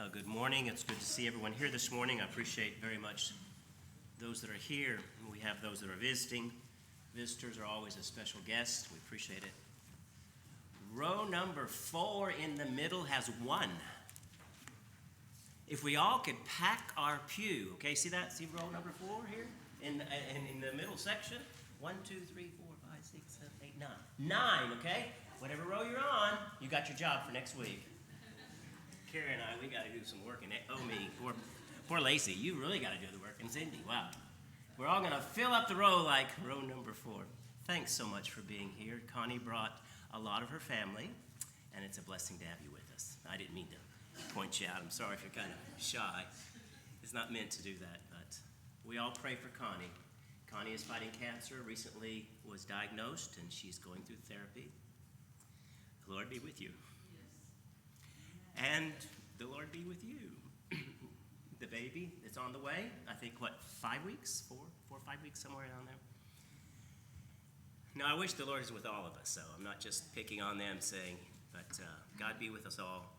Good morning. It's good to see everyone here this morning. I appreciate very much those that are here. We have those that are visiting. Visitors are always a special guest. We appreciate it. Row number 4 in the middle has 1. If we all could pack our pew, okay, see that? See row number 4 here in the middle section? 1, 2, 3, 4, 5, 6, 7, 8, 9. 9, okay? Whatever row you're on, you got your job for next week. Carrie and I, we got to do some work, and me, poor Lacey, you really got to do the work, and Cindy, wow. We're all going to fill up the row like row number 4. Thanks so much for being here. Connie brought a lot of her family, and it's a blessing to have you with us. I didn't mean to point you out. I'm sorry if you're kind of shy. It's not meant to do that, but we all pray for Connie. Connie is fighting cancer, recently was diagnosed, and she's going through therapy. The Lord be with you. And the Lord be with you. The baby, it's on the way. I think, 5 weeks? 4 or 5 weeks, somewhere down there. Now, I wish the Lord is with all of us, so I'm not just picking on them saying, but God be with us all.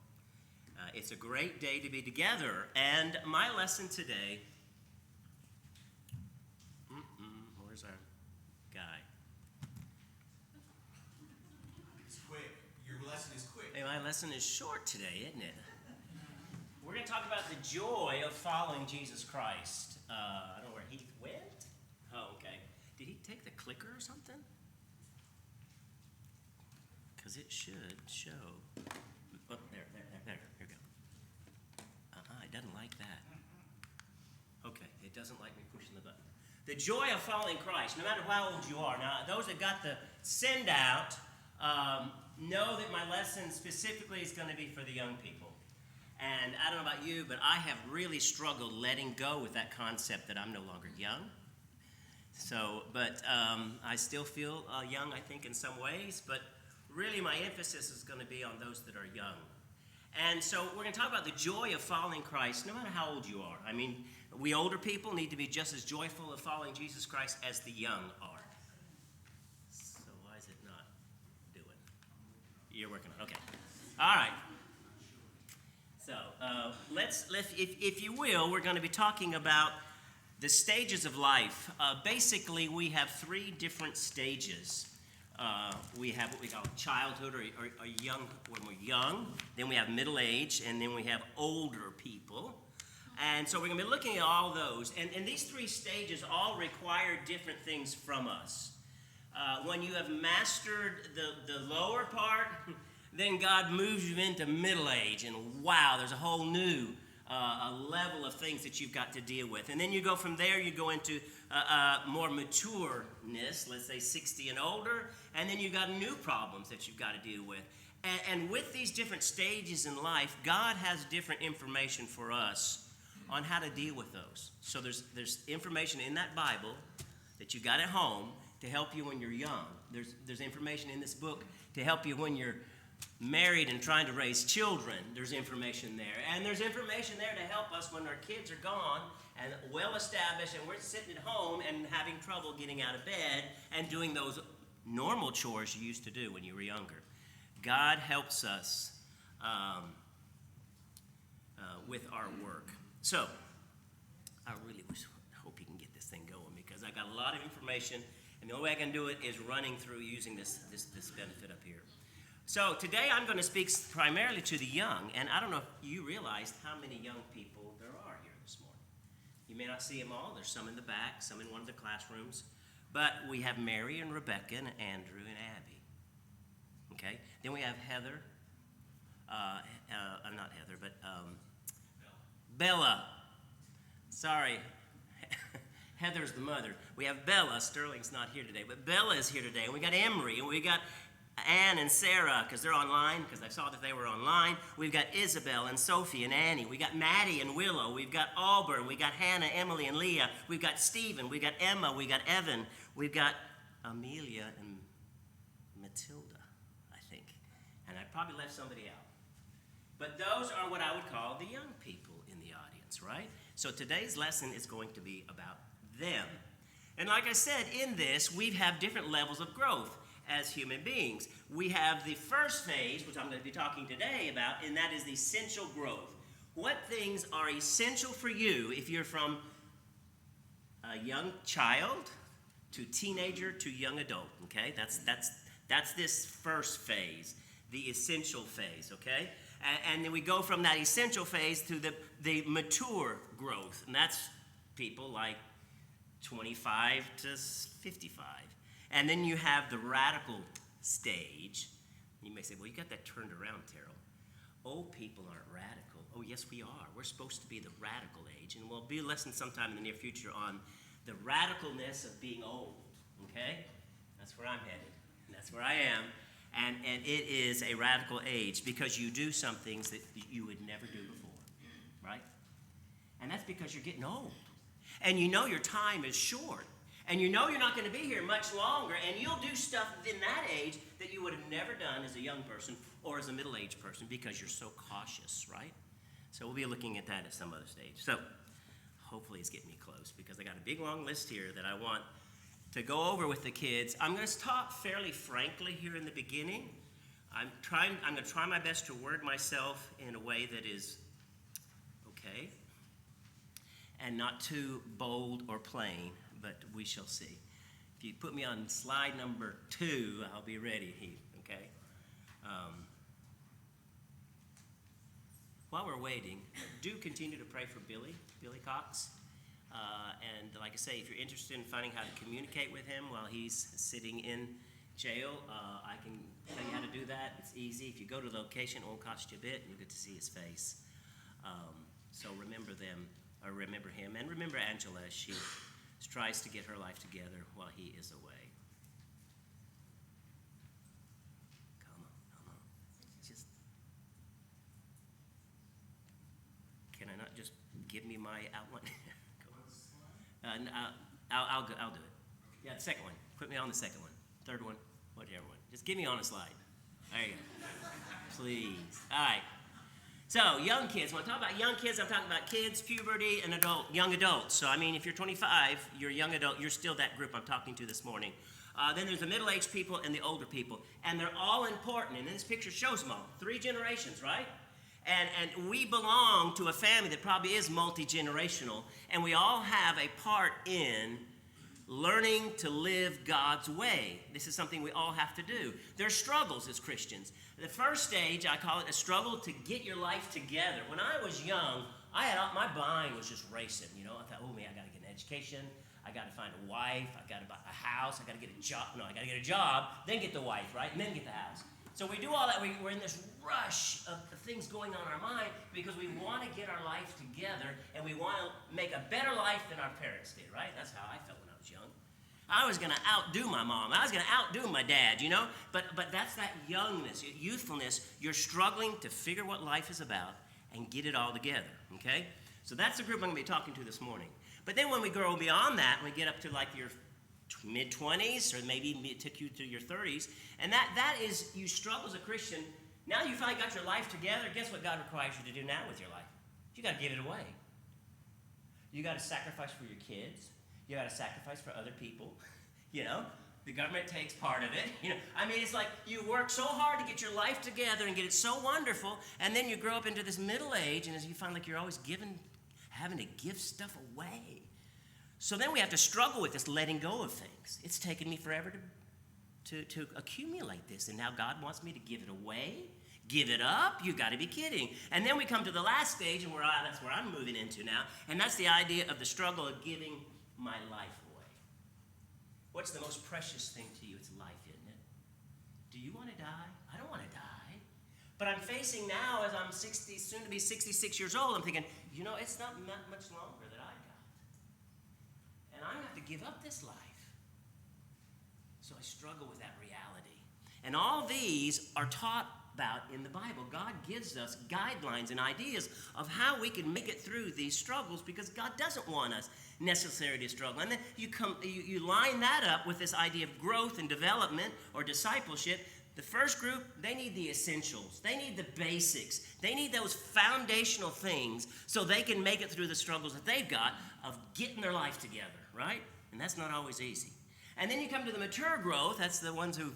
It's a great day to be together, and my lesson today, where's our guy? It's quick. Your lesson is quick. Hey, my lesson is short today, isn't it? We're going to talk about the joy of following Jesus Christ. I don't know where Heath went. Oh, okay. Did he take the clicker or something? Because it should show. Oh, there. Here we go. It doesn't like that. Okay, it doesn't like me pushing the button. The joy of following Christ, no matter how old you are. Now, those that got the send out, know that my lesson specifically is going to be for the young people. And I don't know about you, but I have really struggled letting go with that concept that I'm no longer young. So, but I still feel young, I think, in some ways. But really, my emphasis is going to be on those that are young. And so we're going to talk about the joy of following Christ, no matter how old you are. I mean, we older people need to be just as joyful of following Jesus Christ as the young are. So why is it not doing? You're working on it. Okay. All right. So let's if you will, we're going to be talking about the stages of life. Basically, we have 3 different stages. We have what we call childhood or young when we're young. Then we have middle age, and then we have older people. And so we're going to be looking at all those. And these 3 stages all require different things from us. When you have mastered the lower part, then God moves you into middle age, and wow, there's a whole new a level of things that you've got to deal with. And then you go from there, you go into more matureness, let's say 60 and older, and then you've got new problems that you've got to deal with. And with these different stages in life, God has different information for us on how to deal with those. So there's information in that Bible that you got at home to help you when you're young. There's information in this book to help you when you're married and trying to raise children. There's information there. And there's information there to help us when our kids are gone and well established and we're sitting at home and having trouble getting out of bed and doing those normal chores you used to do when you were younger. God helps us with our work. So, I really hope you can get this thing going because I got a lot of information, and the only way I can do it is running through using this benefit up here. So today I'm going to speak primarily to the young, and I don't know if you realized how many young people there are here this morning. You may not see them all. There's some in the back, some in one of the classrooms, but we have Mary and Rebecca and Andrew and Abby. Okay? Then we have Heather. Not Heather, but Bella. Sorry. Heather's the mother. We have Bella. Sterling's not here today, but Bella is here today. And we got Emery, and we got Ann and Sarah, because they're online, because I saw that they were online. We've got Isabel and Sophie and Annie. We got Maddie and Willow. We've got Auburn. We got Hannah, Emily, and Leah. We've got Stephen. We got Emma. We got Evan. We've got Amelia and Matilda, I think. And I probably left somebody out. But those are what I would call the young people in the audience, right? So today's lesson is going to be about them. And like I said, in this, we have different levels of growth as human beings. We have the first phase, which I'm going to be talking today about, and that is the essential growth, What things are essential for you if you're from a young child to teenager to young adult, okay? That's this first phase, the essential phase, okay? And then we go from that essential phase to the mature growth, and that's people like 25 to 55. And then you have the radical stage. You may say, well, you got that turned around, Terrell. Old people aren't radical. Oh, yes, we are. We're supposed to be the radical age, and we'll be a lesson sometime in the near future on the radicalness of being old, okay? That's where I'm headed, and that's where I am. And it is a radical age because you do some things that you would never do before, right? And that's because you're getting old. And you know your time is short. And you know you're not going to be here much longer. And you'll do stuff in that age that you would have never done as a young person or as a middle-aged person because you're so cautious, right? So we'll be looking at that at some other stage. So hopefully it's getting me close because I got a big, long list here that I want to go over with the kids. I'm going to talk fairly frankly here in the beginning. I'm going to try my best to word myself in a way that is okay and not too bold or plain, but we shall see. If you put me on slide number 2, I'll be ready, Heath, okay? While we're waiting, do continue to pray for Billy Cox. And like I say, if you're interested in finding how to communicate with him while he's sitting in jail, I can tell you how to do that. It's easy. If you go to the location, it won't cost you a bit, and you'll get to see his face. So remember them, or remember him, and remember Angela as she tries to get her life together while he is away. Come on. Just, can I not just give me my outline? I'll do it. Yeah, the second one. Put me on the second one. Third one, whatever one. Just get me on a slide. There you go. Please. All right. So, young kids. When I talk about young kids, I'm talking about kids, puberty, and young adults. So, I mean, if you're 25, you're a young adult, you're still that group I'm talking to this morning. Then there's the middle-aged people and the older people. And they're all important. And this picture shows them all. 3 generations, right? And we belong to a family that probably is multi-generational, and we all have a part in learning to live God's way. This is something we all have to do. There are struggles as Christians. The first stage, I call it a struggle to get your life together. When I was young, my mind was just racing. You know, I thought, oh man, I got to get an education. I got to find a wife. I got to buy a house. I got to get a job. No, I got to get a job, then get the wife, right, and then get the house. So we do all that. We're in this rush of things going on in our mind because we want to get our life together and we want to make a better life than our parents did, right? That's how I felt when I was young. I was going to outdo my mom. I was going to outdo my dad, you know? But that's that youngness, youthfulness. You're struggling to figure what life is about and get it all together, okay? So that's the group I'm going to be talking to this morning. But then when we grow beyond that, we get up to like your mid-20s, or maybe it took you to your 30s, and that is, you struggle as a Christian. Now you finally got your life together. Guess what God requires you to do now with your life? You got to give it away. You got to sacrifice for your kids. You got to sacrifice for other people. You know, the government takes part of it. You know, I mean, it's like you work so hard to get your life together and get it so wonderful, and then you grow up into this middle age, and as you find like you're always having to give stuff away. So then we have to struggle with this letting go of things. It's taken me forever to accumulate this, and now God wants me to give it away, give it up. You got to be kidding. And then we come to the last stage, and that's where I'm moving into now, and that's the idea of the struggle of giving my life away. What's the most precious thing to you? It's life, isn't it? Do you want to die? I don't want to die. But I'm facing now, as I'm 60, soon to be 66 years old, I'm thinking, you know, it's not much longer that I got. And I have to give up this life. So I struggle with that reality. And all these are taught about in the Bible. God gives us guidelines and ideas of how we can make it through these struggles because God doesn't want us necessarily to struggle. And then you line that up with this idea of growth and development or discipleship. The first group, they need the essentials. They need the basics. They need those foundational things so they can make it through the struggles that they've got of getting their life together, right? And that's not always easy. And then you come to the mature growth. That's the ones who've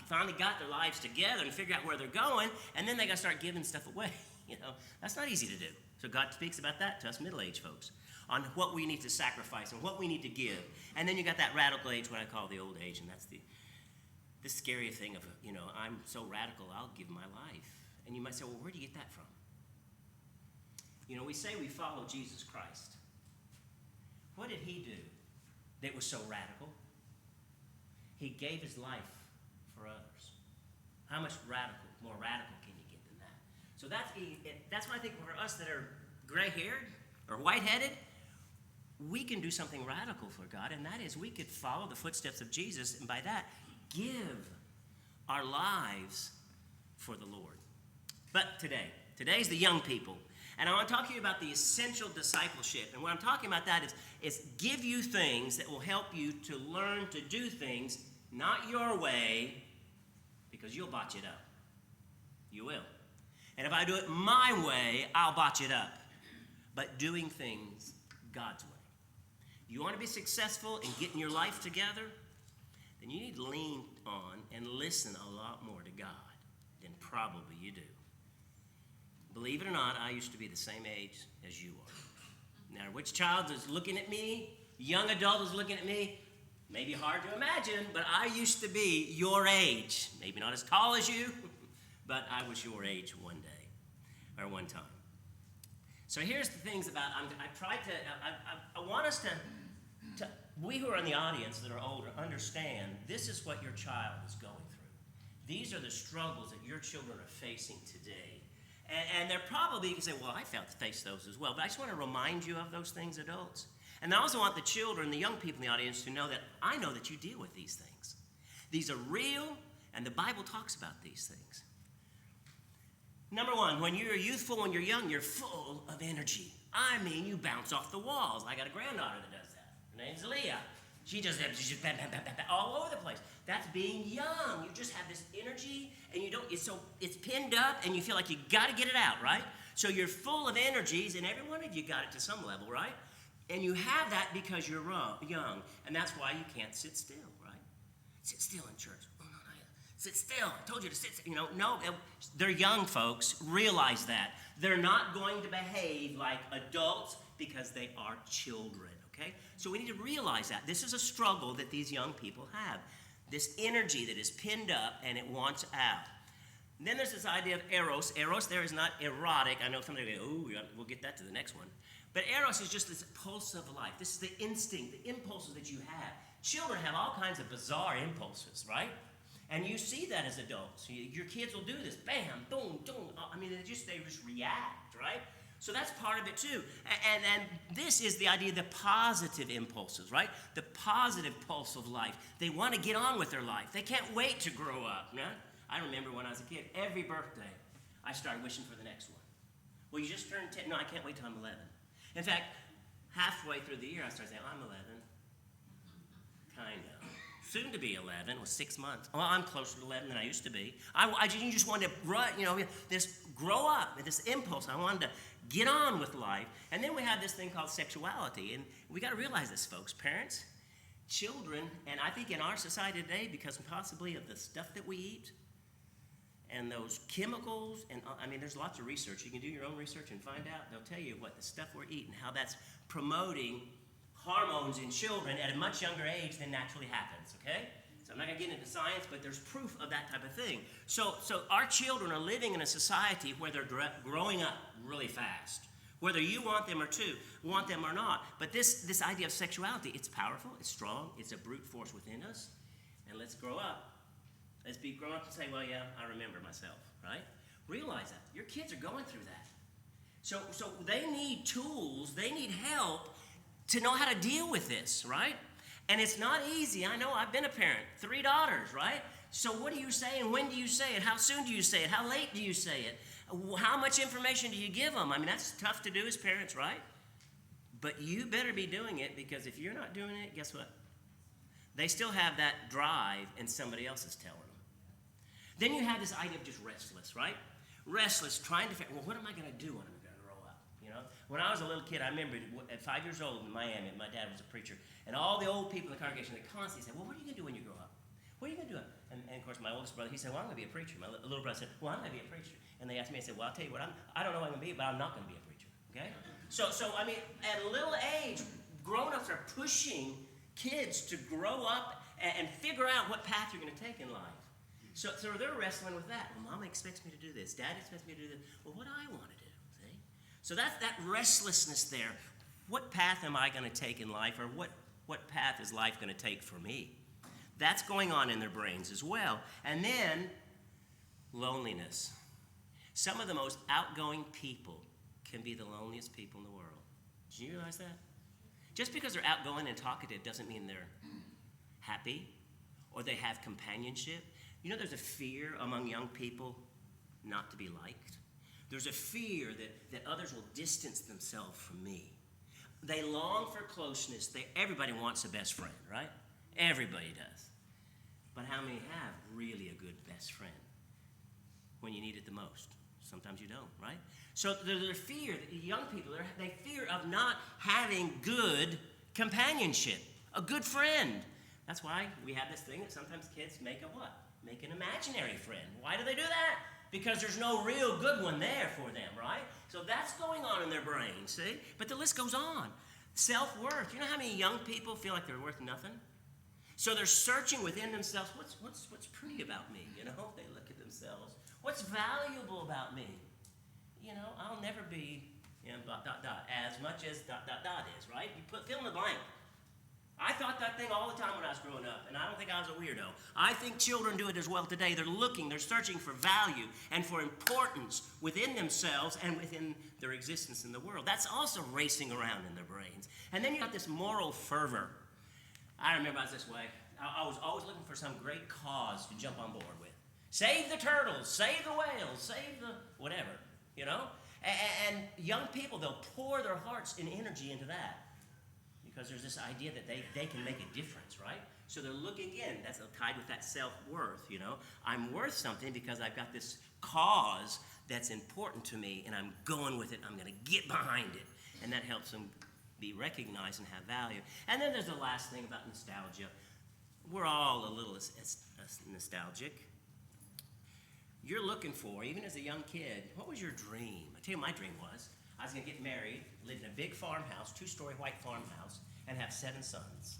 finally got their lives together and figure out where they're going. And then they got to start giving stuff away. You know, that's not easy to do. So God speaks about that to us middle-aged folks, on what we need to sacrifice and what we need to give. And then you got that radical age, what I call the old age, and that's the scary thing of, you know, I'm so radical, I'll give my life. And you might say, well, where do you get that from? You know, we say we follow Jesus Christ. What did he do that was so radical? He gave his life for others. How much more radical can you get than that? So that's why I think for us that are gray-haired or white-headed, we can do something radical for God, and that is we could follow the footsteps of Jesus, and by that, give our lives for the Lord. But today's the young people. And I want to talk to you about the essential discipleship. And what I'm talking about that is give you things that will help you to learn to do things not your way, because you'll botch it up. You will. And if I do it my way, I'll botch it up. But doing things God's way. You want to be successful in getting your life together? Then you need to lean on and listen a lot more to God than probably you do. Believe it or not, I used to be the same age as you are. Now, which child is looking at me, young adult is looking at me, maybe hard to imagine, but I used to be your age. Maybe not as tall as you, but I was your age one day, or one time. So here's the things about, I want us to, we who are in the audience that are older, understand this is what your child is going through. These are the struggles that your children are facing today. And they're probably, you can say, well, I faced those as well. But I just want to remind you of those things, adults. And I also want the children, the young people in the audience to know that I know that you deal with these things. These are real, and the Bible talks about these things. Number one, when you're youthful, when you're young, you're full of energy. I mean, you bounce off the walls. I got a granddaughter that does that. Her name's Leah. She does that. She's just bam, bam, bam, bam, bam, all over the place. That's being young. You just have this energy, and it's pinned up, and you feel like you got to get it out, right? So you're full of energies, and every one of you got it to some level, right? And you have that because you're young, and that's why you can't sit still, right? Sit still in church. Oh, no, sit still. I told you to sit still. You know, no, they're young folks. Realize that. They're not going to behave like adults because they are children, okay? So we need to realize that. This is a struggle that these young people have. This energy that is pinned up and it wants out. And then there's this idea of eros. Eros there is not erotic. I know somebody will go, oh, we'll get that to the next one. But eros is just this pulse of life. This is the instinct, the impulses that you have. Children have all kinds of bizarre impulses, right? And you see that as adults. Your kids will do this. Bam, boom, boom. I mean, they just react, right? So that's part of it too. And this is the idea of the positive impulses, right? The positive pulse of life. They want to get on with their life. They can't wait to grow up, right? I remember when I was a kid, every birthday, I started wishing for the next one. Well, you just turned 10. No, I can't wait till I'm 11. In fact, halfway through the year, I started saying, I'm 11. Kind of. Soon to be 11 was 6 months. Well, I'm closer to 11 than I used to be. I just wanted to run, this grow up, this impulse. I wanted to get on with life. And then we have this thing called sexuality. And we got to realize this, folks. Parents, children, and I think in our society today, because possibly of the stuff that we eat and those chemicals, and I mean, there's lots of research. You can do your own research and find out. They'll tell you what the stuff we're eating, how that's promoting hormones in children at a much younger age than naturally happens, okay? So I'm not going to get into science, but there's proof of that type of thing. So our children are living in a society where they're growing up really fast, whether you want them or not. But this idea of sexuality, it's powerful, it's strong, it's a brute force within us. And let's grow up. Let's be grown up and say, well, yeah, I remember myself, right? Realize that. Your kids are going through that. So they need tools, they need help to know how to deal with this, right? And it's not easy. I know, I've been a parent, 3 daughters, right? So what do you say and when do you say it? How soon do you say it? How late do you say it? How much information do you give them? I mean, that's tough to do as parents, right? But you better be doing it, because if you're not doing it, guess what? They still have that drive and somebody else is telling them. Then you have this idea of just restless, right? Restless, trying to figure, well, what am I going to do when I'm going to grow up? You know, when I was a little kid, I remember at 5 years old in Miami, my dad was a preacher, and all the old people in the congregation, they constantly said, well, what are you going to do when you grow up? What are you going to do? And of course, my oldest brother, he said, well, I'm going to be a preacher. My little brother said, well, I'm going to be a preacher. and they ask me, I said, well, I'll tell you what, I don't know what I'm going to be, but I'm not going to be a preacher, okay? So I mean, at a little age, grown-ups are pushing kids to grow up and figure out what path you're going to take in life. So they're wrestling with that. Well, Mama expects me to do this. Dad expects me to do this. Well, what do I want to do, see? So that's that restlessness there. What path am I going to take in life, or what path is life going to take for me? That's going on in their brains as well. And then loneliness. Some of the most outgoing people can be the loneliest people in the world. Did you realize that? Just because they're outgoing and talkative doesn't mean they're happy or they have companionship. You know, there's a fear among young people not to be liked. There's a fear that others will distance themselves from me. They long for closeness. Everybody wants a best friend, right? Everybody does. But how many have really a good best friend when you need it the most? Sometimes you don't, right? So there's a fear that young people, they fear of not having good companionship, a good friend. That's why we have this thing that sometimes kids make a what? Make an imaginary friend. Why do they do that? Because there's no real good one there for them, right? So that's going on in their brain, see? But the list goes on. Self-worth. You know how many young people feel like they're worth nothing? So they're searching within themselves, what's pretty about me, you know? They look at themselves. What's valuable about me? You know, I'll never be, you know, ... as much as ... is, right? You fill in the blank. I thought that thing all the time when I was growing up, and I don't think I was a weirdo. I think children do it as well today. They're searching for value and for importance within themselves and within their existence in the world. That's also racing around in their brains. And then you got this moral fervor. I remember I was this way. I was always looking for some great cause to jump on board with. Save the turtles, save the whales, save the whatever, you know? And young people, they'll pour their hearts and energy into that. Because there's this idea that they can make a difference, right? So they're looking in. That's tied with that self-worth, you know. I'm worth something because I've got this cause that's important to me, and I'm going with it. I'm going to get behind it. And that helps them be recognized and have value. And then there's the last thing about nostalgia. We're all a little nostalgic. You're looking for, even as a young kid, what was your dream? I tell you what my dream was. I was going to get married, live in a big farmhouse, 2-story white farmhouse, and have 7 sons.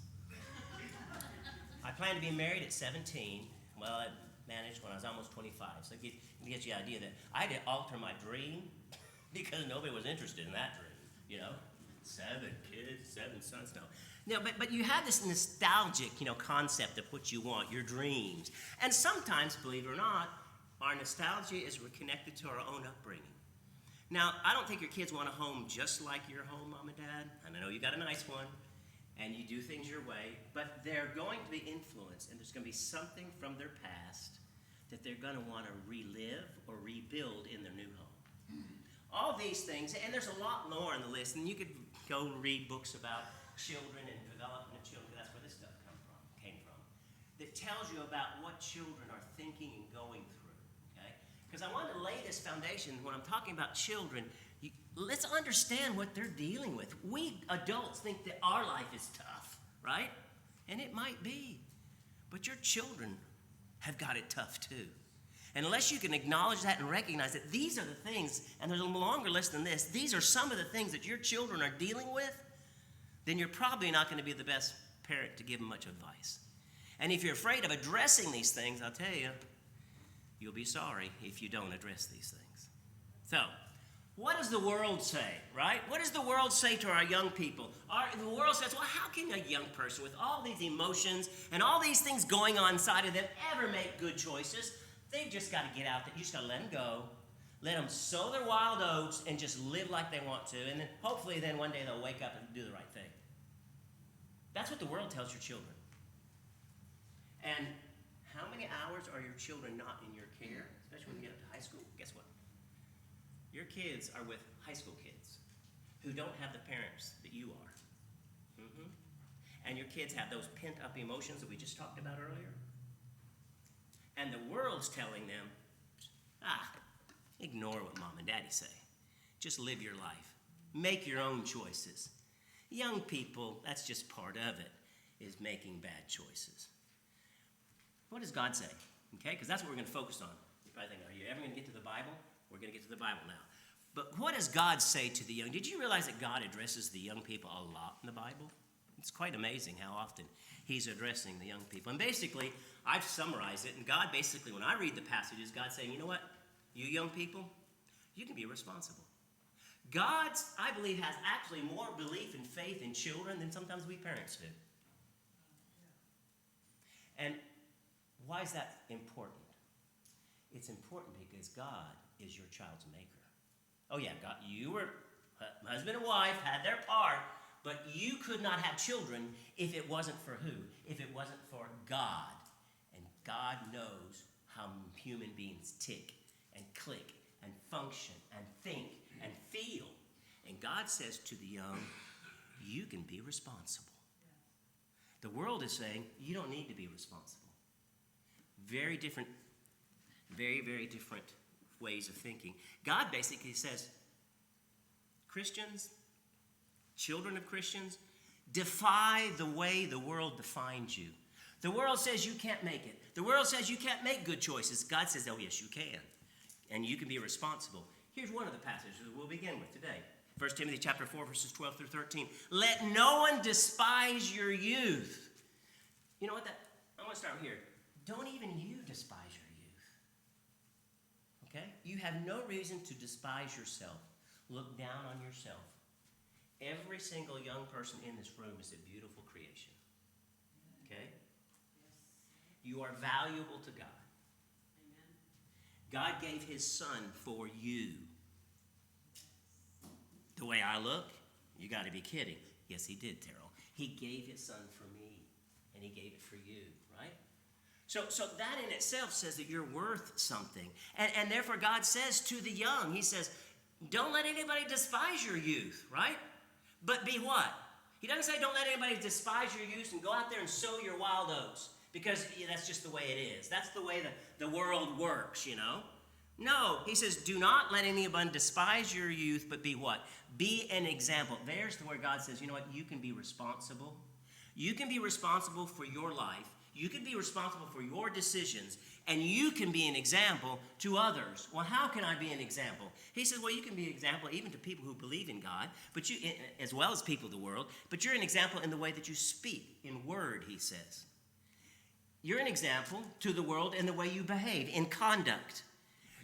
I planned to be married at 17. Well, I managed when I was almost 25. So it gets you the idea that I had to alter my dream because nobody was interested in that dream, you know? 7 kids, 7 sons, no. But you have this nostalgic, you know, concept of what you want, your dreams. And sometimes, believe it or not, our nostalgia is connected to our own upbringing. Now, I don't think your kids want a home just like your home, Mom and Dad. And I know you got a nice one, and you do things your way, but they're going to be influenced, and there's going to be something from their past that they're going to want to relive or rebuild in their new home. All these things, and there's a lot more on the list, and you could go read books about children and development of children, because that's where this stuff came from, that tells you about what children are thinking and going through. Because I want to lay this foundation when I'm talking about children. Let's understand what they're dealing with. We adults think that our life is tough, right? And it might be. But your children have got it tough too. And unless you can acknowledge that and recognize that these are the things, and there's a longer list than this, these are some of the things that your children are dealing with, then you're probably not going to be the best parent to give them much advice. And if you're afraid of addressing these things, I'll tell you, you'll be sorry if you don't address these things. So, what does the world say, right? What does the world say to our young people? The world says, well, how can a young person with all these emotions and all these things going on inside of them ever make good choices? They've just got to get out there. You just got to let them go. Let them sow their wild oats and just live like they want to. And then hopefully then one day they'll wake up and do the right thing. That's what the world tells your children. And how many hours are your children not in your care, especially when you get up to high school? Guess what? Your kids are with high school kids who don't have the parents that you are. And your kids have those pent-up emotions that we just talked about earlier. And the world's telling them, ignore what Mom and Daddy say. Just live your life. Make your own choices. Young people, that's just part of it, is making bad choices. What does God say? Okay, because that's what we're going to focus on. You probably think, are you ever going to get to the Bible? We're going to get to the Bible now. But what does God say to the young? Did you realize that God addresses the young people a lot in the Bible? It's quite amazing how often he's addressing the young people. And basically, I've summarized it. And God basically, when I read the passages, God's saying, you know what? You young people, you can be responsible. God, I believe, has actually more belief and faith in children than sometimes we parents do. And why is that important? It's important because God is your child's maker. Oh yeah, God, you were, husband and wife had their part, but you could not have children if it wasn't for who? If it wasn't for God. And God knows how human beings tick and click and function and think and feel. And God says to the young, you can be responsible. The world is saying, you don't need to be responsible. Very different, very, very different ways of thinking. God basically says, Christians, children of Christians, defy the way the world defines you. The world says you can't make it. The world says you can't make good choices. God says, oh yes, you can. And you can be responsible. Here's one of the passages we'll begin with today. 1 Timothy chapter 4, verses 12 through 13. Let no one despise your youth. You know what? I want to start here. Don't even you despise your youth. Okay? You have no reason to despise yourself. Look down on yourself. Every single young person in this room is a beautiful creation. Okay? You are valuable to God. God gave his son for you. The way I look, you got to be kidding. Yes, he did, Terrell. He gave his son for me, and he gave it for you, right? So that in itself says that you're worth something. And therefore God says to the young, he says, don't let anybody despise your youth, right? But be what? He doesn't say don't let anybody despise your youth and go out there and sow your wild oats, because that's just the way it is. That's the way the world works, you know? No, he says, do not let anyone despise your youth, but be what? Be an example. There's where God says, you know what? You can be responsible. You can be responsible for your life. You can be responsible for your decisions, and you can be an example to others. Well, how can I be an example? He says, well, you can be an example even to people who believe in God, but you, as well as people of the world, but you're an example in the way that you speak, in word, he says. You're an example to the world in the way you behave, in conduct.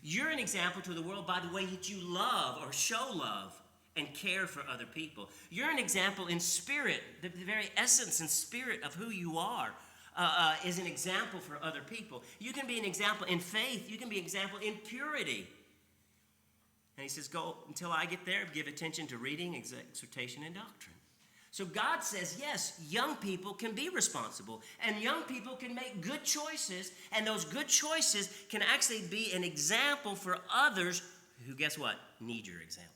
You're an example to the world by the way that you love or show love and care for other people. You're an example in spirit. The very essence and spirit of who you are is an example for other people. You can be an example in faith. You can be an example in purity. And he says, go until I get there, give attention to reading, exhortation, and doctrine. So God says, yes, young people can be responsible, and young people can make good choices, and those good choices can actually be an example for others who, guess what, need your example.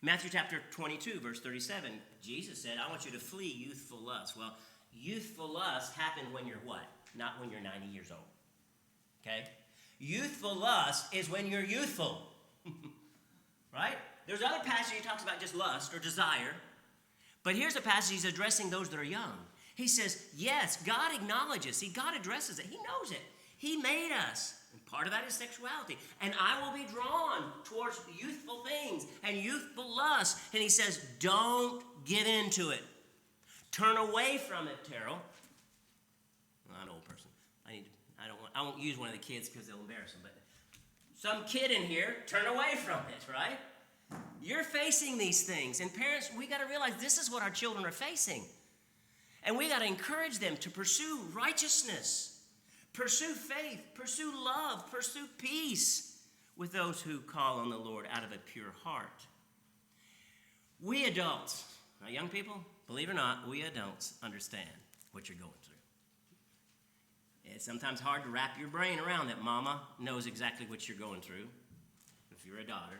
Matthew chapter 22, verse 37, Jesus said, I want you to flee youthful lust. Well, youthful lust happens when you're what? Not when you're 90 years old. Okay? Youthful lust is when you're youthful. Right? There's other passages he talks about just lust or desire. But here's a passage he's addressing those that are young. He says, yes, God acknowledges. God addresses it. He knows it. He made us. And part of that is sexuality. And I will be drawn towards youthful things and youthful lust. And he says, don't give into it. Turn away from it, Terrell. Well, I'm an old person. I won't use one of the kids because they'll embarrass them. But some kid in here, turn away from it, right? You're facing these things. And parents, we got to realize this is what our children are facing. And we got to encourage them to pursue righteousness, pursue faith, pursue love, pursue peace with those who call on the Lord out of a pure heart. We adults, now young people, believe it or not, we adults understand what you're going through. It's sometimes hard to wrap your brain around that mama knows exactly what you're going through if you're a daughter.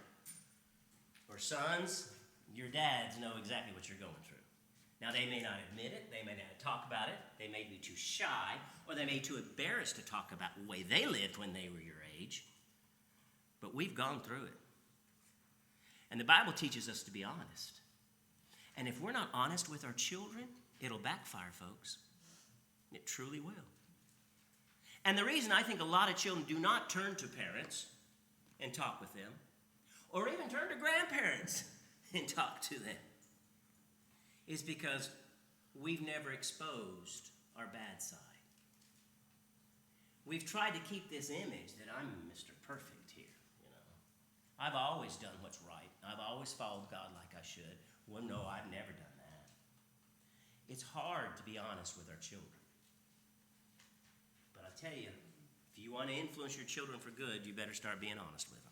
Or sons, your dads know exactly what you're going through. Now, they may not admit it, they may not talk about it, they may be too shy, or they may be too embarrassed to talk about the way they lived when they were your age. But we've gone through it. And the Bible teaches us to be honest. And if we're not honest with our children, it'll backfire, folks. It truly will. And the reason I think a lot of children do not turn to parents and talk with them, or even turn to grandparents and talk to them, is because we've never exposed our bad side. We've tried to keep this image that I'm Mr. Perfect here, you know. I've always done what's right. I've always followed God like I should. Well, no, I've never done that. It's hard to be honest with our children. But I tell you, if you want to influence your children for good, you better start being honest with them.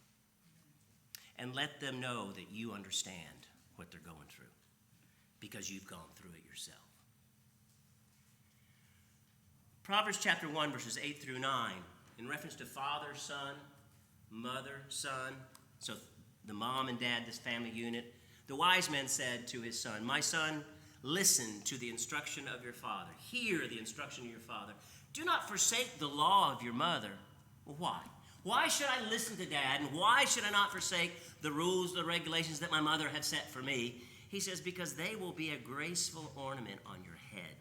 And let them know that you understand what they're going through, because you've gone through it yourself. Proverbs chapter 1, verses 8 through 9, in reference to father, son, mother, son, so the mom and dad, this family unit, the wise man said to his son, "My son, listen to the instruction of your father. Hear the instruction of your father. Do not forsake the law of your mother." Well, why? Why should I listen to dad, and why should I not forsake the rules, the regulations that my mother had set for me? He says, because they will be a graceful ornament on your head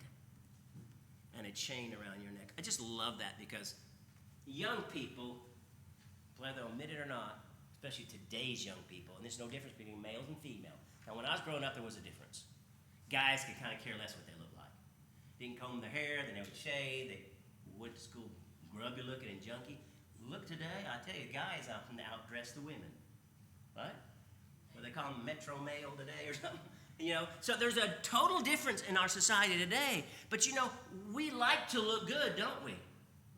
and a chain around your neck. I just love that, because young people, whether they'll admit it or not, especially today's young people, and there's no difference between males and female. Now, when I was growing up, there was a difference. Guys could kind of care less what they look like. Didn't comb their hair, they never shaved, they went to school grubby looking and junky. Look today, I tell you, guys out and outdress the women, right? Or they call them Metro Male today or something. You know, so there's a total difference in our society today. But you know, we like to look good, don't we?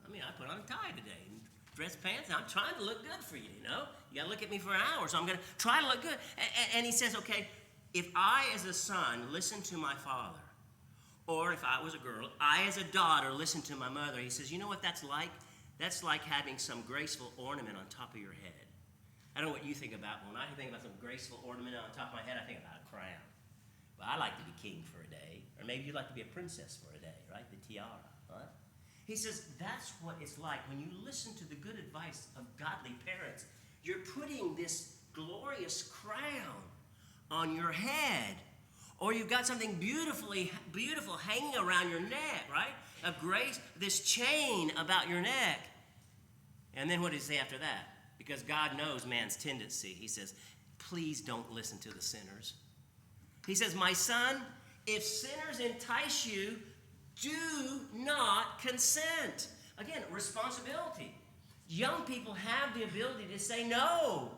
I mean, I put on a tie today and dress pants, and I'm trying to look good for you, you know? You gotta look at me for an hour, so I'm gonna try to look good. And he says, okay, if I as a son listen to my father, or if I was a girl, I as a daughter listen to my mother, he says, you know what that's like? That's like having some graceful ornament on top of your head. I don't know what you think about. When I think about some graceful ornament on top of my head, I think about a crown. But I like to be king for a day. Or maybe you'd like to be a princess for a day, right? The tiara, right? He says that's what it's like when you listen to the good advice of godly parents. You're putting this glorious crown on your head. Or you've got something beautiful hanging around your neck, right? A grace, this chain about your neck. And then what does he say after that? Because God knows man's tendency. He says, please don't listen to the sinners. He says, my son, if sinners entice you, do not consent. Again, responsibility. Young people have the ability to say no.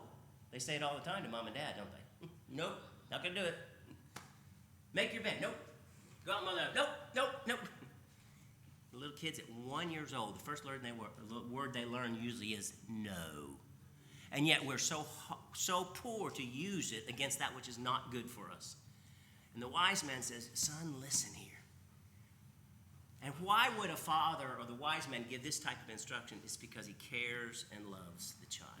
They say it all the time to mom and dad, don't they? Nope, not going to do it. Make your bed. Nope. Go out, mother. Nope. The little kids at 1 year old, the first word they learn usually is no. And yet we're so poor to use it against that which is not good for us. And the wise man says, son, listen here. And why would a father or the wise man give this type of instruction? It's because he cares and loves the child.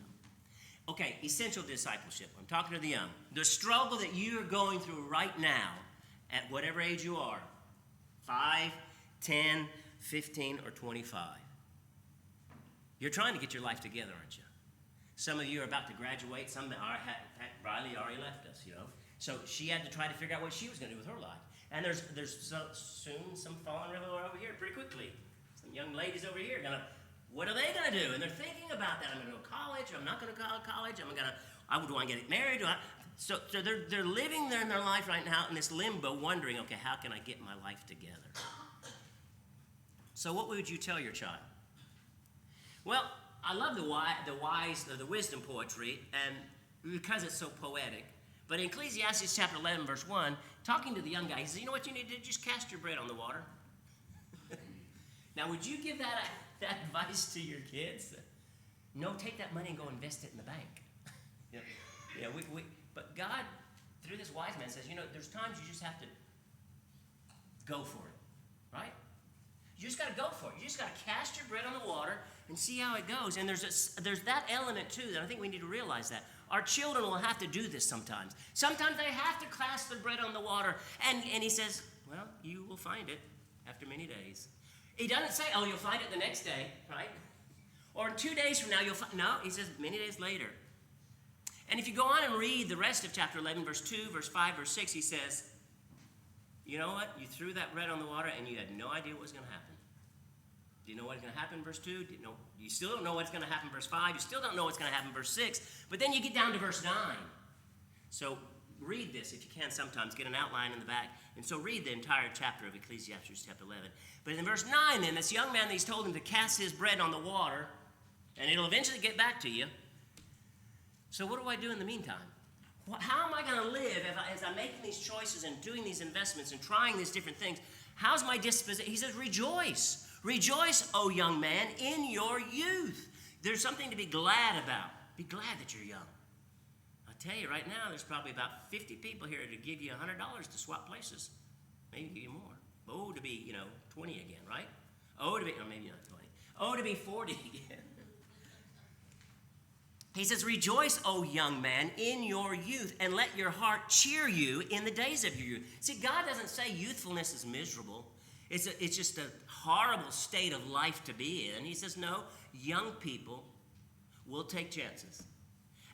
Okay, essential discipleship. I'm talking to the young. The struggle that you are going through right now, at whatever age you are, 5, 10, 15, or 25. You're trying to get your life together, aren't you? Some of you are about to graduate. Some are. Riley already left us, you know. So she had to try to figure out what she was going to do with her life. And there's soon some falling river over here pretty quickly. Some young ladies over here what are they going to do? And they're thinking about that. I'm going to go to college. I'm not going to go to college. I would want to get married. So they're living their life right now in this limbo, wondering, okay, how can I get my life together? So what would you tell your child? Well, I love the wisdom poetry, and because it's so poetic. But in Ecclesiastes chapter 11, verse 1, talking to the young guy, he says, you know what you need to do? Just cast your bread on the water. Now, would you give that advice to your kids? No, take that money and go invest it in the bank. But God, through this wise man, says, you know, there's times you just have to go for it, right? You just got to go for it. You just got to cast your bread on the water and see how it goes. And there's that element, too, that I think we need to realize that. Our children will have to do this sometimes. Sometimes they have to cast their bread on the water. And he says, well, you will find it after many days. He doesn't say, oh, you'll find it the next day, right? Or 2 days from now, you'll find. No, he says many days later. And if you go on and read the rest of chapter 11, verse 2, verse 5, verse 6, he says, you know what? You threw that bread on the water and you had no idea what was going to happen. Do you know what's going to happen in verse 2? You still don't know what's going to happen in verse 5. You still don't know what's going to happen in verse 6. But then you get down to verse 9. So read this if you can sometimes. Get an outline in the back. And so read the entire chapter of Ecclesiastes chapter 11. But in verse 9 then, this young man, he's told him to cast his bread on the water, and it'll eventually get back to you. So what do I do in the meantime? How am I going to live as I'm making these choices and doing these investments and trying these different things? How's my disposition? He says, rejoice. Rejoice, O young man, in your youth. There's something to be glad about. Be glad that you're young. I'll tell you right now, there's probably about 50 people here to give you $100 to swap places. Maybe give you more. Oh, to be, 20 again, right? Oh, to be, or maybe not 20. Oh, to be 40 again. He says, rejoice, O young man, in your youth, and let your heart cheer you in the days of your youth. See, God doesn't say youthfulness is miserable. It's just a horrible state of life to be in. He says, no, young people will take chances,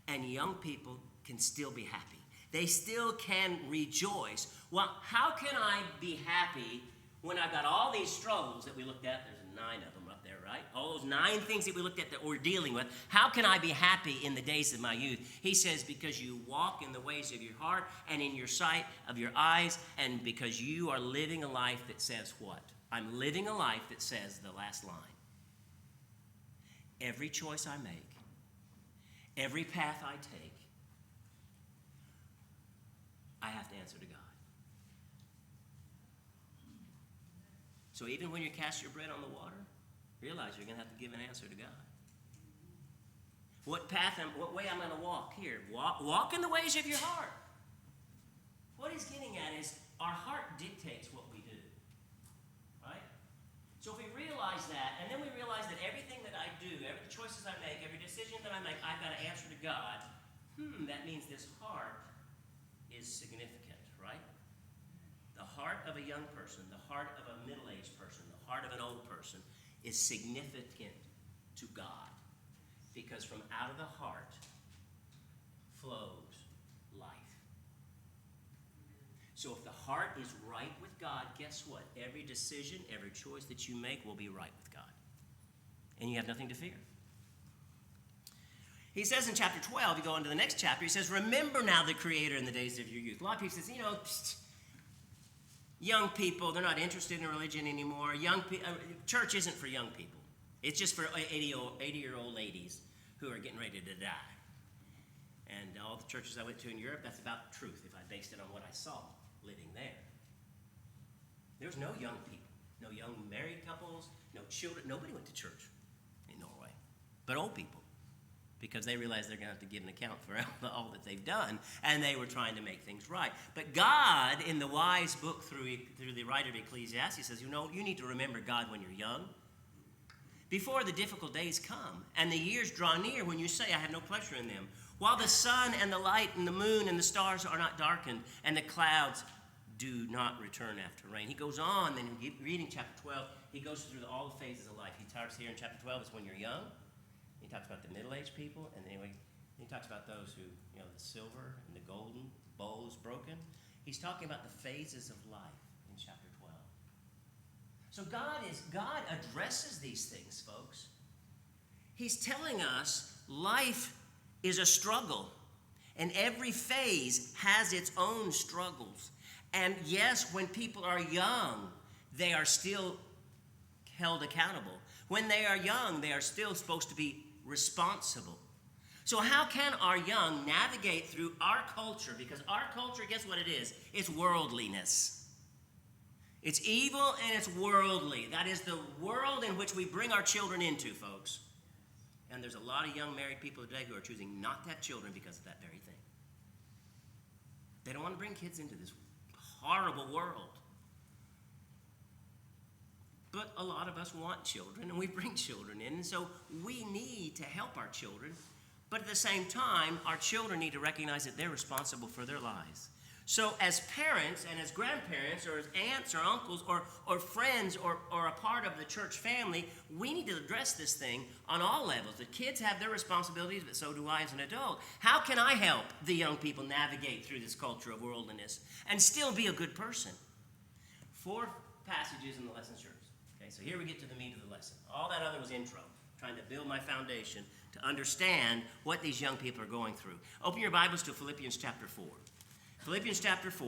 and young people can still be happy. They still can rejoice. Well, how can I be happy when I've got all these struggles that we looked at? There's 9 of them up there, right? All those 9 things that we looked at that we're dealing with. How can I be happy in the days of my youth? He says, because you walk in the ways of your heart and in your sight of your eyes, and because you are living a life that says what? I'm living a life that says the last line. Every choice I make, every path I take, I have to answer to God. So even when you cast your bread on the water, realize you're going to have to give an answer to God. What way I'm going to walk here? Walk in the ways of your heart. What he's getting at is our heart dictates what we do. Right? So if we realize that, and then we realize that everything that I do, every choices I make, every decision that I make, I've got to answer to God, that means this heart is significant, right? The heart of a young person, the heart of a middle-aged person, the heart of an old person is significant to God, because from out of the heart flows life. So if the heart is right with God, guess what? Every decision, every choice that you make will be right with God. And you have nothing to fear. He says in chapter 12, you go into the next chapter, he says, remember now the Creator in the days of your youth. A lot of people say, young people, they're not interested in religion anymore. Church isn't for young people. It's just for 80-year-old ladies who are getting ready to die. And all the churches I went to in Europe, that's about the truth, if I based it on what I saw living there. There's no young people, no young married couples, no children. Nobody went to church in Norway, but old people, because they realized they're going to have to give an account for all that they've done, and they were trying to make things right. But God, in the wise book through the writer of Ecclesiastes, says, you need to remember God when you're young, before the difficult days come, and the years draw near when you say, I have no pleasure in them, while the sun and the light and the moon and the stars are not darkened, and the clouds do not return after rain. He goes on, then reading chapter 12, he goes through all the phases of life. He talks here in chapter 12 is when you're young. He talks about the middle-aged people, and then he talks about those who, the silver and the golden bowl is broken. He's talking about the phases of life in chapter 12. So God addresses these things, folks. He's telling us life is a struggle, and every phase has its own struggles. And yes, when people are young, they are still held accountable. When they are young, they are still supposed to be responsible. So how can our young navigate through our culture? Because our culture, guess what it is? It's worldliness. It's evil and it's worldly. That is the world in which we bring our children into, folks. And there's a lot of young married people today who are choosing not to have children because of that very thing. They don't want to bring kids into this horrible world. But a lot of us want children, and we bring children in, and so we need to help our children. But at the same time, our children need to recognize that they're responsible for their lives. So as parents and as grandparents or as aunts or uncles or friends or a part of the church family, we need to address this thing on all levels. The kids have their responsibilities, but so do I as an adult. How can I help the young people navigate through this culture of worldliness and still be a good person? 4 passages in the lesson series. Okay, so here we get to the meat of the lesson. All that other was intro, trying to build my foundation to understand what these young people are going through. Open your Bibles to Philippians chapter 4. Philippians chapter 4.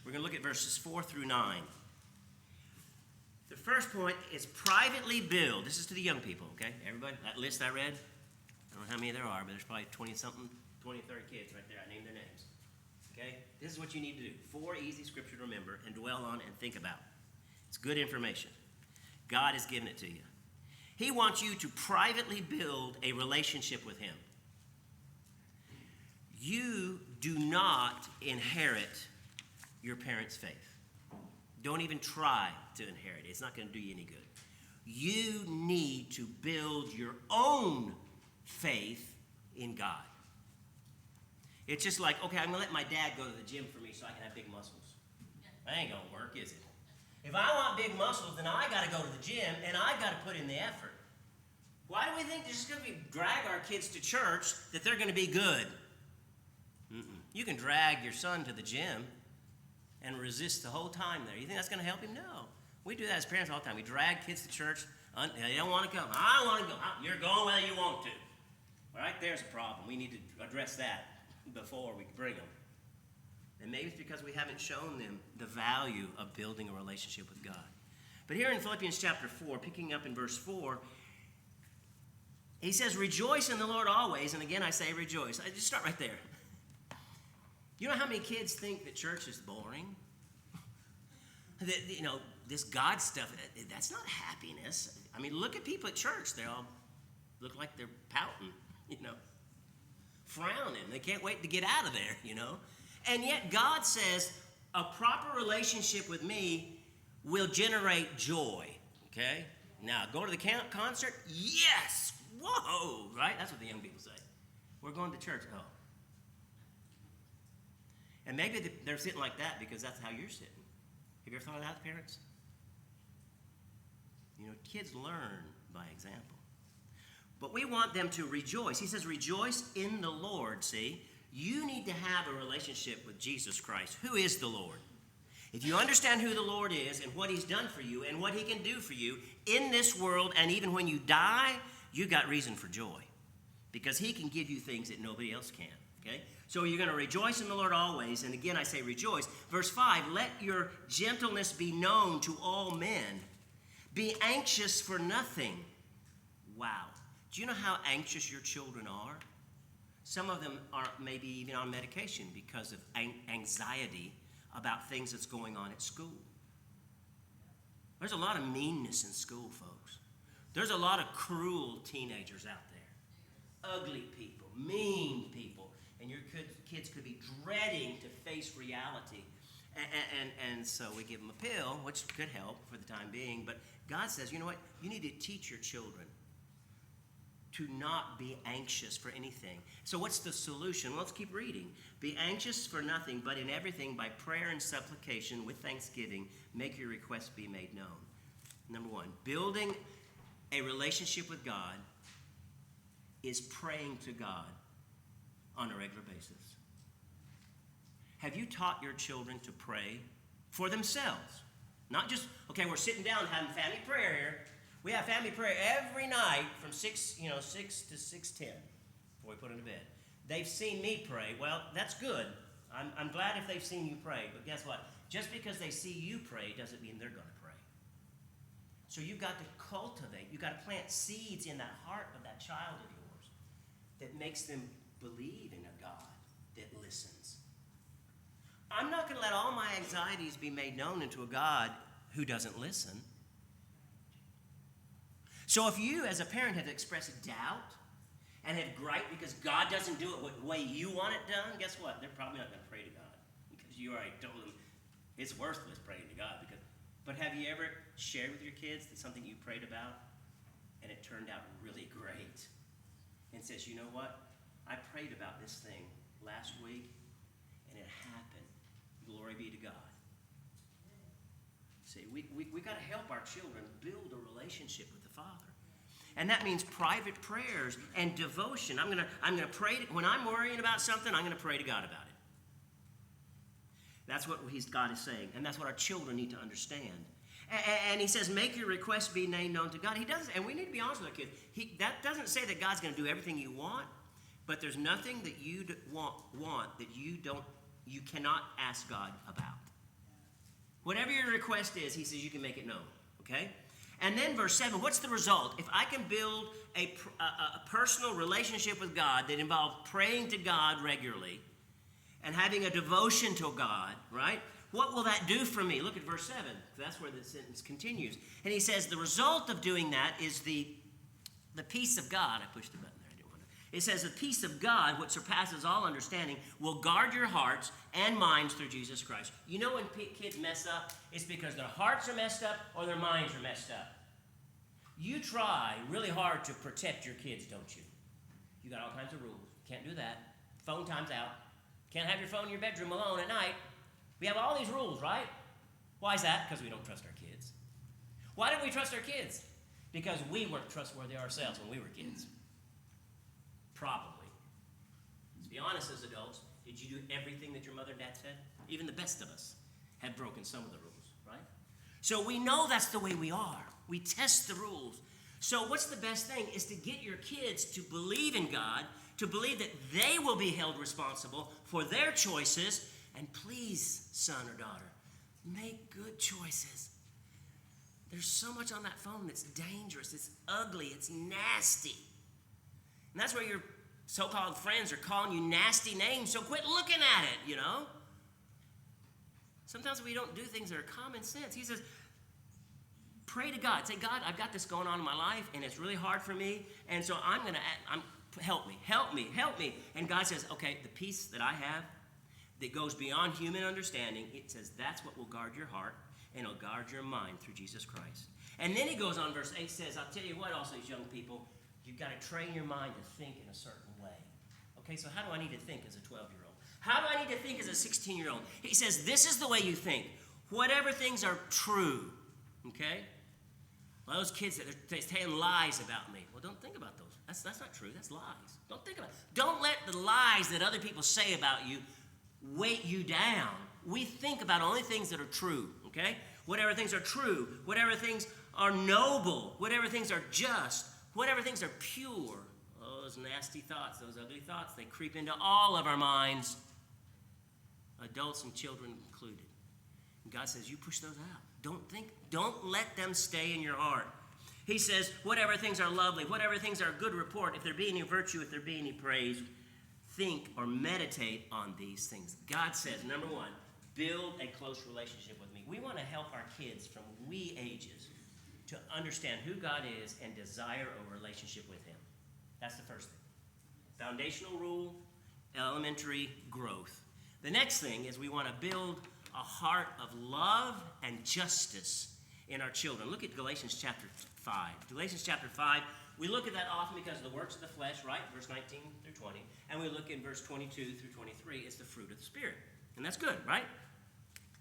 We're going to look at verses 4 through 9. The first point is privately build. This is to the young people, okay? Everybody, that list I read, I don't know how many there are, but there's probably 20-something, 20 or 30 kids right there. I named their names. Okay? This is what you need to do. 4 easy scripture to remember and dwell on and think about. It's good information. God has given it to you. He wants you to privately build a relationship with him. You do not inherit your parents' faith. Don't even try to inherit it. It's not going to do you any good. You need to build your own faith in God. It's just like, okay, I'm going to let my dad go to the gym for me so I can have big muscles. That ain't going to work, is it? If I want big muscles, then I got to go to the gym and I got to put in the effort. Why do we think this is going to drag our kids to church that they're going to be good? You can drag your son to the gym and resist the whole time there. You think that's going to help him? No. We do that as parents all the time. We drag kids to church. They don't want to come. I don't want to go. You're going whether you want to. All right, there's a problem. We need to address that before we bring them. And maybe it's because we haven't shown them the value of building a relationship with God. But here in Philippians chapter 4, picking up in verse 4, he says, rejoice in the Lord always. And again, I say rejoice. I just start right there. You know how many kids think that church is boring? That, this God stuff, that's not happiness. I mean, look at people at church. They all look like they're pouting, frowning. They can't wait to get out of there, And yet God says a proper relationship with me will generate joy, okay? Now, go to the concert? Yes! Whoa! Right? That's what the young people say. We're going to church. Oh. And maybe they're sitting like that because that's how you're sitting. Have you ever thought of that, parents? Kids learn by example. But we want them to rejoice. He says, rejoice in the Lord, see? You need to have a relationship with Jesus Christ. Who is the Lord? If you understand who the Lord is and what he's done for you and what he can do for you in this world, and even when you die, you got reason for joy. Because he can give you things that nobody else can, okay? So you're going to rejoice in the Lord always. And again, I say rejoice. Verse 5, let your gentleness be known to all men. Be anxious for nothing. Wow. Do you know how anxious your children are? Some of them are maybe even on medication because of anxiety about things that's going on at school. There's a lot of meanness in school, folks. There's a lot of cruel teenagers out there. Ugly people, mean people. And your kids could be dreading to face reality. And so we give them a pill, which could help for the time being. But God says, you know what? You need to teach your children to not be anxious for anything. So what's the solution? Well, let's keep reading. Be anxious for nothing, but in everything by prayer and supplication with thanksgiving, make your requests be made known. Number 1, building a relationship with God is praying to God on a regular basis. Have you taught your children to pray for themselves? Not just, okay, we're sitting down having family prayer here. We have family prayer every night from 6 to 6:10 before we put them to bed. They've seen me pray. Well, that's good. I'm glad if they've seen you pray. But guess what? Just because they see you pray doesn't mean they're going to pray. So you've got to cultivate. You've got to plant seeds in that heart of that child of yours that makes them believe in a God that listens. I'm not going to let all my anxieties be made known into a God who doesn't listen. So if you, as a parent, have expressed doubt and have gripe because God doesn't do it the way you want it done, guess what? They're probably not going to pray to God because you already told them it's worthless praying to God. But have you ever shared with your kids that something you prayed about and it turned out really great? And says, you know what? I prayed about this thing last week and it happened. Glory be to God. See, we got to help our children build a relationship with the Father. And that means private prayers and devotion. I'm gonna pray when I'm worrying about something, I'm gonna pray to God about it. That's what God is saying, and that's what our children need to understand. And he says, make your requests be made known to God. He doesn't, and we need to be honest with our kids. That doesn't say that God's going to do everything you want, but there's nothing that you want that you cannot ask God about. Whatever your request is, he says you can make it known, okay? And then verse 7, what's the result? If I can build a personal relationship with God that involves praying to God regularly and having a devotion to God, right? What will that do for me? Look at verse 7. That's where the sentence continues. And he says the result of doing that is the peace of God. I pushed the button there. I didn't want to. It says the peace of God, which surpasses all understanding, will guard your hearts and minds through Jesus Christ. You know when kids mess up, it's because their hearts are messed up or their minds are messed up. You try really hard to protect your kids, don't you? You got all kinds of rules. Can't do that. Phone time's out. Can't have your phone in your bedroom alone at night. We have all these rules, right? Why is that? Because we don't trust our kids. Why don't we trust our kids? Because we weren't trustworthy ourselves when we were kids. Probably. Let's be honest as adults. Did you do everything that your mother and dad said? Even the best of us have broken some of the rules, right? So we know that's the way we are. We test the rules. So what's the best thing is to get your kids to believe in God, to believe that they will be held responsible for their choices. And please, son or daughter, make good choices. There's so much on that phone that's dangerous, it's ugly, it's nasty. And that's where your so-called friends are calling you nasty names, so quit looking at it, you know? Sometimes we don't do things that are common sense. He says, pray to God. Say, God, I've got this going on in my life, and it's really hard for me, and so help me. And God says, okay, the peace that I have that goes beyond human understanding, it says that's what will guard your heart, and it'll guard your mind through Jesus Christ. And then he goes on, verse 8 says, I'll tell you what also, these young people, you've got to train your mind to think in a certain way. Okay, so how do I need to think as a 12-year-old? How do I need to think as a 16-year-old? He says, this is the way you think. Whatever things are true, okay? Well, those kids that are telling lies about me. Well, don't think about those. That's not true. That's lies. Don't think about it. Don't let the lies that other people say about you weight you down. We think about only things that are true, okay? Whatever things are true, whatever things are noble, whatever things are just, whatever things are pure. Oh, those nasty thoughts, those ugly thoughts, they creep into all of our minds, adults and children included. And God says, you push those out. Don't let them stay in your heart. He says, whatever things are lovely, whatever things are good report, if there be any virtue, if there be any praise, think or meditate on these things. God says, number one, build a close relationship with me. We want to help our kids from wee ages to understand who God is and desire a relationship with him. That's the first thing. Foundational rule, elementary growth. The next thing is we want to build a heart of love and justice in our children. Look at Galatians chapter 5. Galatians chapter 5, we look at that often because of the works of the flesh, right? Verse 19 through 20. And we look in verse 22 through 23. It's the fruit of the Spirit. And that's good, right?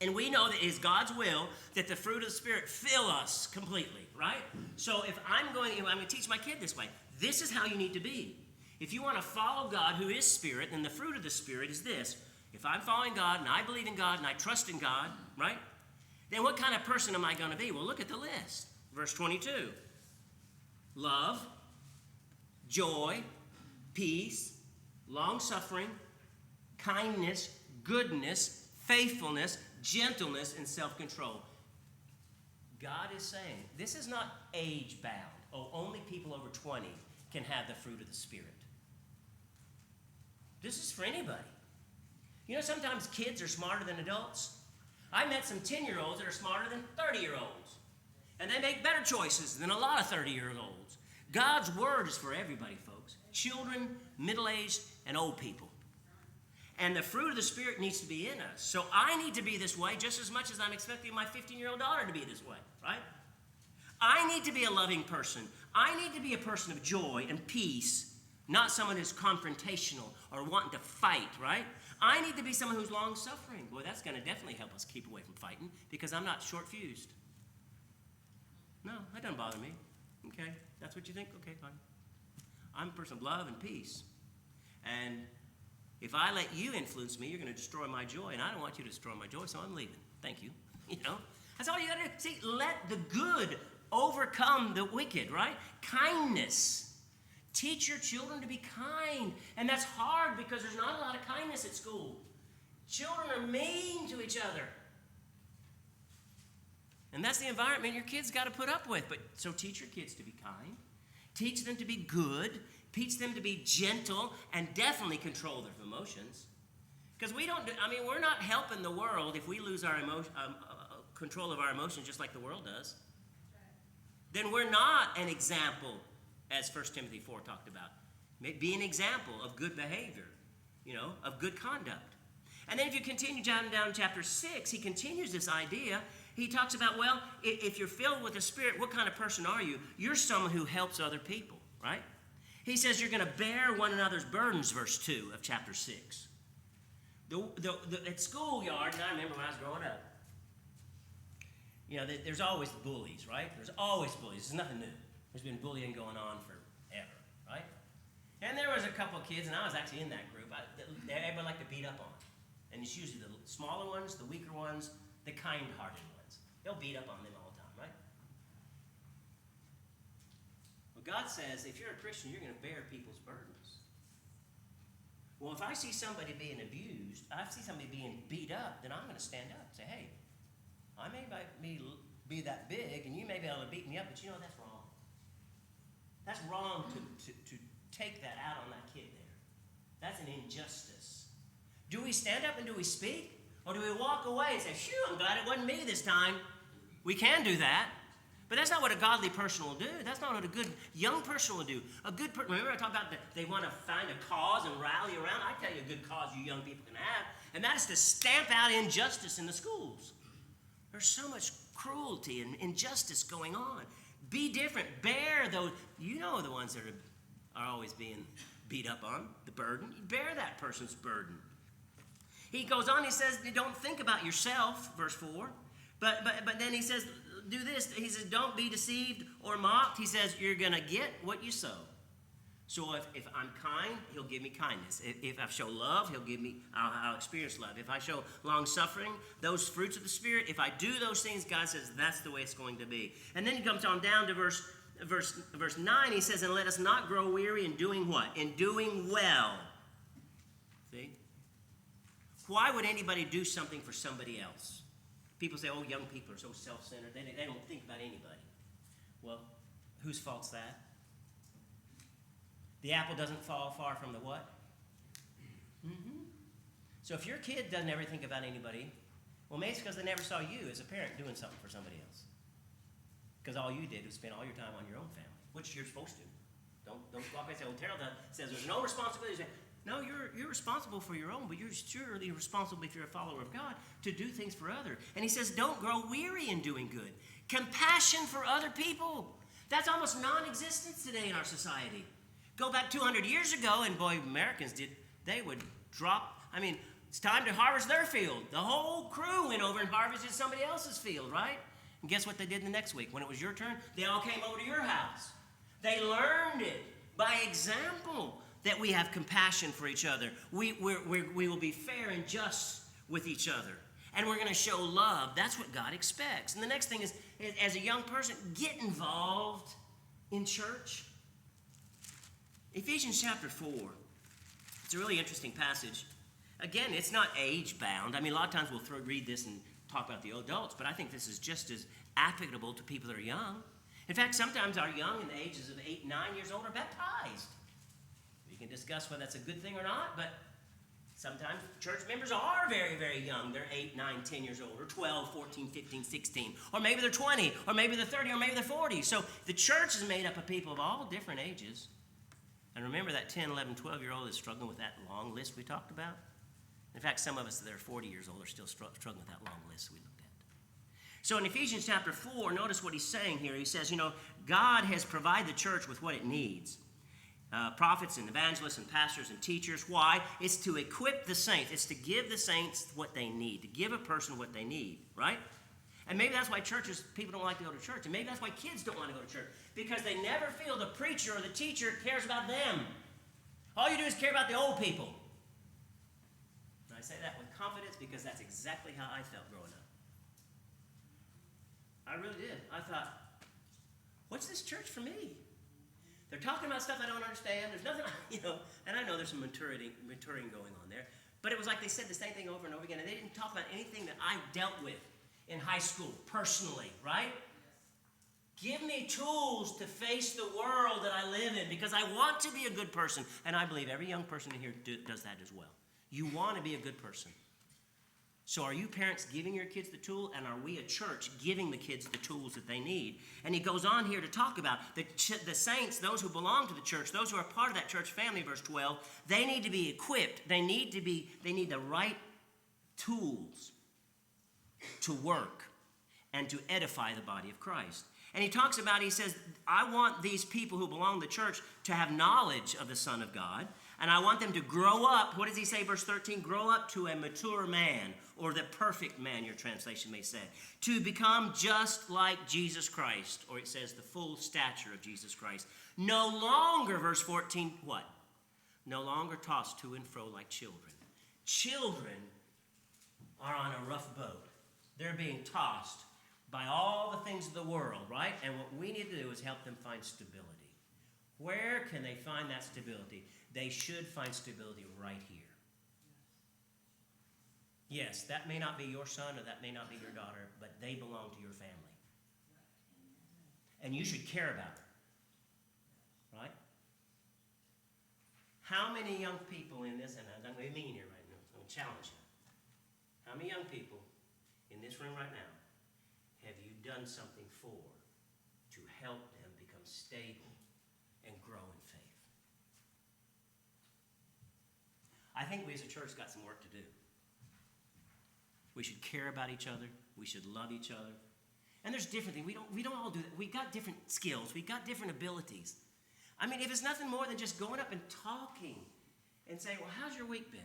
And we know that it is God's will that the fruit of the Spirit fill us completely, right? So if I'm going to teach my kid this way, this is how you need to be. If you want to follow God, who is Spirit, then the fruit of the Spirit is this. If I'm following God and I believe in God and I trust in God, right? Then what kind of person am I going to be? Well, look at the list. Verse 22. Love, joy, peace, long-suffering, kindness, goodness, faithfulness, gentleness, and self-control. God is saying, this is not age-bound. Oh, only people over 20 can have the fruit of the Spirit. This is for anybody. You know, sometimes kids are smarter than adults. I met some 10-year-olds that are smarter than 30-year-olds. And they make better choices than a lot of 30-year-olds. God's word is for everybody, folks. Children, middle-aged, and old people. And the fruit of the Spirit needs to be in us. So I need to be this way just as much as I'm expecting my 15-year-old daughter to be this way, right? I need to be a loving person. I need to be a person of joy and peace, not someone who's confrontational or wanting to fight, right? I need to be someone who's long-suffering. Boy, that's going to definitely help us keep away from fighting because I'm not short-fused. No, that doesn't bother me. Okay, that's what you think? Okay, fine. I'm a person of love and peace. And If I let you influence me, you're going to destroy my joy, and I don't want you to destroy my joy, so I'm leaving. Thank you. That's all you got to do. See, let the good overcome the wicked, right? Kindness. Teach your children to be kind. And that's hard because there's not a lot of kindness at school. Children are mean to each other. And that's the environment your kids got to put up with. So teach your kids to be kind. Teach them to be good. Teach them to be gentle and definitely control their emotions. Because we're not helping the world if we lose our control of our emotions just like the world does. Then we're not an example, as 1 Timothy 4 talked about. Be an example of good behavior, of good conduct. And then if you continue down chapter 6, he continues this idea. He talks about, well, if you're filled with the Spirit, what kind of person are you? You're someone who helps other people, right? He says you're going to bear one another's burdens, verse 2 of chapter 6. At schoolyard, and I remember when I was growing up, there's always bullies, right? There's always bullies. It's nothing new. There's been bullying going on forever, right? And there was a couple of kids, and I was actually in that group. Everybody liked to beat up on. And it's usually the smaller ones, the weaker ones, the kind-hearted ones. They'll beat up on them all the time, right? Well, God says if you're a Christian, you're going to bear people's burdens. Well, if I see somebody being abused, I see somebody being beat up, then I'm going to stand up and say, hey, I may be that big, and you may be able to beat me up, but that's wrong. That's wrong to take that out on that kid there. That's an injustice. Do we stand up and do we speak? Or do we walk away and say, phew, I'm glad it wasn't me this time? We can do that. But that's not what a godly person will do. That's not what a good young person will do. A good person, remember I talked about that they want to find a cause and rally around? I tell you a good cause you young people can have, and that is to stamp out injustice in the schools. There's so much cruelty and injustice going on. Be different. Bear those, the ones that are always being beat up on, the burden. Bear that person's burden. He goes on, he says, don't think about yourself, verse 4. But then he says, do this. He says, don't be deceived or mocked. He says, you're going to get what you sow. So if I'm kind, he'll give me kindness. If I show love, I'll experience love. If I show long-suffering, those fruits of the Spirit, if I do those things, God says that's the way it's going to be. And then he comes on down to verse 9. He says, and let us not grow weary in doing what? In doing well. See? Why would anybody do something for somebody else? People say, oh, young people are so self-centered. They don't think about anybody. Well, whose fault's that? The apple doesn't fall far from the what? Mm-hmm. So if your kid doesn't ever think about anybody, well, maybe it's because they never saw you as a parent doing something for somebody else. Because all you did was spend all your time on your own family, which you're supposed to. Don't walk away and say, well, Terrell says there's no responsibility. No, you're responsible for your own, but you're surely responsible if you're a follower of God to do things for others. And he says, don't grow weary in doing good. Compassion for other people. That's almost non-existent today in our society. Go back 200 years ago, and boy, Americans they would drop, it's time to harvest their field. The whole crew went over and harvested somebody else's field, right? And guess what they did the next week? When it was your turn, they all came over to your house. They learned it by example that we have compassion for each other. We will be fair and just with each other. And we're going to show love. That's what God expects. And the next thing is, as a young person, get involved in church. Ephesians chapter 4. It's a really interesting passage. Again, it's not age-bound. A lot of times we'll read this and talk about the adults, but I think this is just as applicable to people that are young. In fact, sometimes our young in the ages of 8, 9 years old are baptized. We can discuss whether that's a good thing or not, but sometimes church members are very, very young. They're 8, 9, 10 years old, or 12, 14, 15, 16. Or maybe they're 20, or maybe they're 30, or maybe they're 40. So the church is made up of people of all different ages. And remember that 10, 11, 12-year-old is struggling with that long list we talked about? In fact, some of us that are 40 years old are still struggling with that long list we looked at. So in Ephesians chapter 4, notice what he's saying here. He says, God has provided the church with what it needs. Prophets and evangelists and pastors and teachers. Why? It's to equip the saints. It's to give the saints what they need, to give a person what they need, right? And maybe that's why people don't like to go to church. And maybe that's why kids don't want to go to church. Because they never feel the preacher or the teacher cares about them. All you do is care about the old people. I say that with confidence because that's exactly how I felt growing up. I really did. I thought, what's this church for me? They're talking about stuff I don't understand. There's nothing, and I know there's some maturing going on there. But it was like they said the same thing over and over again, and they didn't talk about anything that I dealt with in high school personally, right? Give me tools to face the world that I live in because I want to be a good person. And I believe every young person in here does that as well. You want to be a good person. So are you parents giving your kids the tool, and are we a church giving the kids the tools that they need? And he goes on here to talk about the saints, those who belong to the church, those who are part of that church family, verse 12, they need to be equipped. They need the right tools to work and to edify the body of Christ. And he talks about, he says, I want these people who belong to the church to have knowledge of the Son of God, and I want them to grow up. What does he say, verse 13? Grow up to a mature man, or the perfect man, your translation may say, to become just like Jesus Christ, or it says the full stature of Jesus Christ. No longer, verse 14, what? No longer tossed to and fro like children. Children are on a rough boat. They're being tossed by all the things of the world, right? And what we need to do is help them find stability. Where can they find that stability? They should find stability right here. Yes, that may not be your son or that may not be your daughter, but they belong to your family. And you should care about her, right? How many young people in this, and I'm going to be mean here right now, I'm going to challenge you. How many young people in this room right now have you done something for to help them become stable and grow in faith? I think we as a church got some work to do. We should care about each other. We should love each other. And there's different things. We don't all do that. We got different skills. We got different abilities. I mean, if it's nothing more than just going up and talking and saying, well, how's your week been?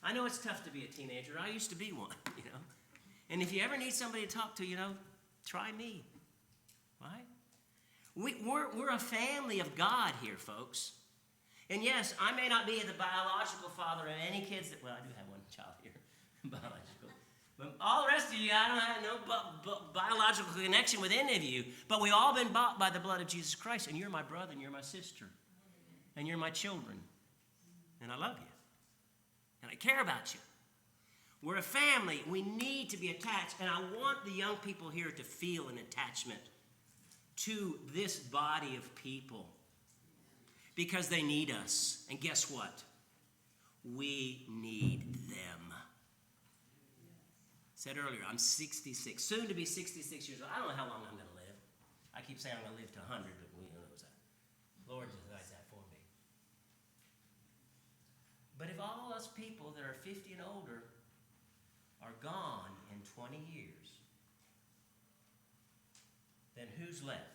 I know it's tough to be a teenager. I used to be one, And if you ever need somebody to talk to, try me, right? We're a family of God here, folks. And yes, I may not be the biological father of any kids that, well, I do have one child here, biological. But all the rest of you, I don't have no biological connection with any of you. But we've all been bought by the blood of Jesus Christ. And you're my brother, and you're my sister. And you're my children. And I love you. And I care about you. We're a family. We need to be attached. And I want the young people here to feel an attachment to this body of people. Because they need us. And guess what? We need them. I said earlier, I'm 66, soon to be 66 years old. I don't know how long I'm going to live. I keep saying I'm going to live to 100, but who knows that? Lord decides that for me. But if all us people that are 50 and older are gone in 20 years, then who's left?